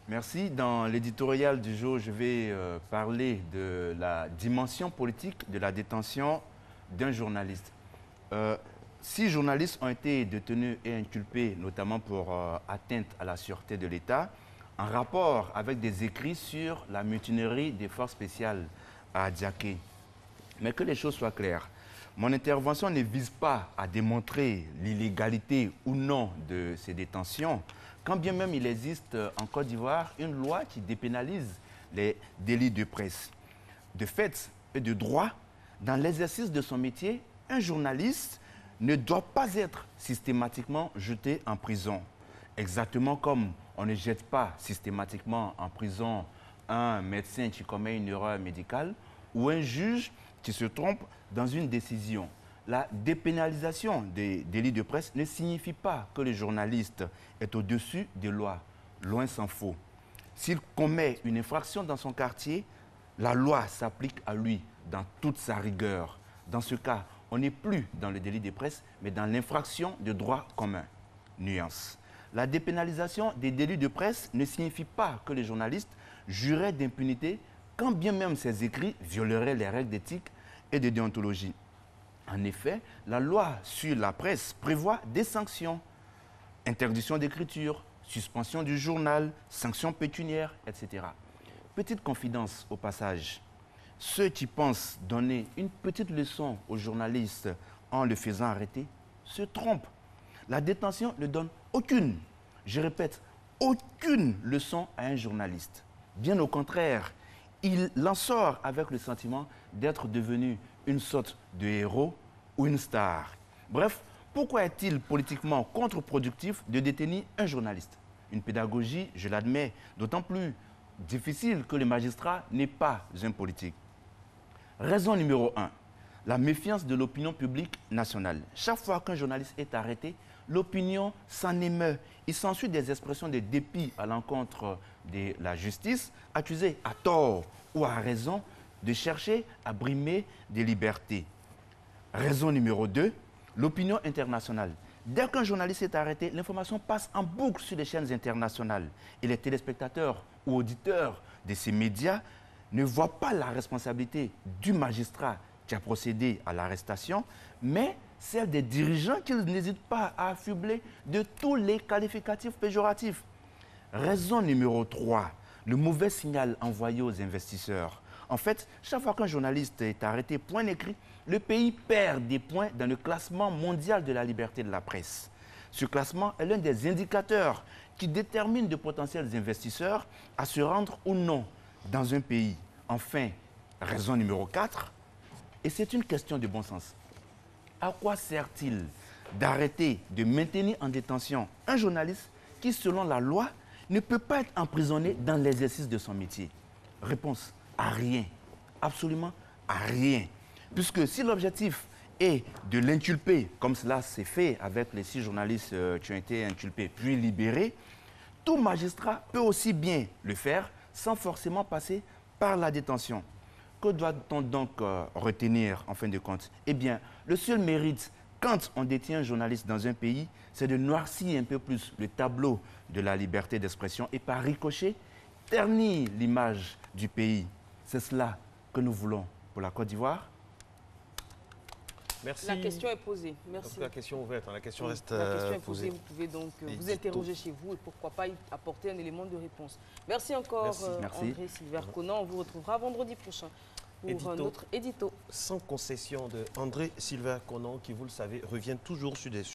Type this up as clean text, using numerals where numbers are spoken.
Merci. Dans l'éditorial du jour, je vais parler de la dimension politique de la détention d'un journaliste. 6 journalistes ont été détenus et inculpés, notamment pour atteinte à la sûreté de l'État, en rapport avec des écrits sur la mutinerie des forces spéciales à Diaké. Mais que les choses soient claires, mon intervention ne vise pas à démontrer l'illégalité ou non de ces détentions, quand bien même il existe en Côte d'Ivoire une loi qui dépénalise les délits de presse. De fait et de droit, dans l'exercice de son métier, un journaliste ne doit pas être systématiquement jeté en prison. Exactement comme on ne jette pas systématiquement en prison un médecin qui commet une erreur médicale ou un juge qui se trompe dans une décision. La dépénalisation des délits de presse ne signifie pas que le journaliste est au-dessus des lois, loin s'en faut. S'il commet une infraction dans son quartier, la loi s'applique à lui dans toute sa rigueur. Dans ce cas, on n'est plus dans le délit de presse, mais dans l'infraction de droit commun. Nuance. La dépénalisation des délits de presse ne signifie pas que les journalistes jouiraient d'impunité quand bien même ces écrits violeraient les règles d'éthique et de déontologie. En effet, la loi sur la presse prévoit des sanctions, interdiction d'écriture, suspension du journal, sanctions pécuniaires, etc. Petite confidence au passage, ceux qui pensent donner une petite leçon aux journalistes en le faisant arrêter se trompent. La détention ne donne aucune, je répète, aucune leçon à un journaliste. Bien au contraire, il en sort avec le sentiment d'être devenu une sorte de héros ou une star. Bref, pourquoi est-il politiquement contre-productif de détenir un journaliste? Une pédagogie, je l'admets, d'autant plus difficile que le magistrat n'est pas un politique. Raison numéro 1, la méfiance de l'opinion publique nationale. Chaque fois qu'un journaliste est arrêté, l'opinion s'en émeut. Il s'ensuit des expressions de dépit à l'encontre de la justice, accusée à tort ou à raison de chercher à brimer des libertés. Raison numéro 2, l'opinion internationale. Dès qu'un journaliste est arrêté, l'information passe en boucle sur les chaînes internationales et les téléspectateurs ou auditeurs de ces médias ne voient pas la responsabilité du magistrat qui a procédé à l'arrestation, mais celle des dirigeants qu'ils n'hésitent pas à affubler de tous les qualificatifs péjoratifs. Raison numéro 3, le mauvais signal envoyé aux investisseurs. En fait, chaque fois qu'un journaliste est arrêté, point écrit, le pays perd des points dans le classement mondial de la liberté de la presse. Ce classement est l'un des indicateurs qui déterminent de potentiels investisseurs à se rendre ou non dans un pays. Enfin, raison numéro 4, et c'est une question de bon sens. À quoi sert-il d'arrêter, de maintenir en détention un journaliste qui, selon la loi, ne peut pas être emprisonné dans l'exercice de son métier? Réponse, à rien. Absolument à rien. Puisque si l'objectif est de l'inculper, comme cela s'est fait avec les 6 journalistes qui ont été inculpés puis libérés, tout magistrat peut aussi bien le faire sans forcément passer par la détention. Que doit-on donc retenir en fin de compte? Eh bien, le seul mérite quand on détient un journaliste dans un pays, c'est de noircir un peu plus le tableau de la liberté d'expression et par ricochet, ternir l'image du pays. C'est cela que nous voulons pour la Côte d'Ivoire. Merci. La question est posée. Merci. Donc, la question ouverte, la question reste La question est posée. posée. Vous pouvez donc vous interroger chez vous et pourquoi pas y apporter un élément de réponse. Merci encore, Merci. André Silver Conan. On vous retrouvera vendredi prochain pour notre édito. Sans concession de André Silver Conan, qui, vous le savez, revient toujours sur des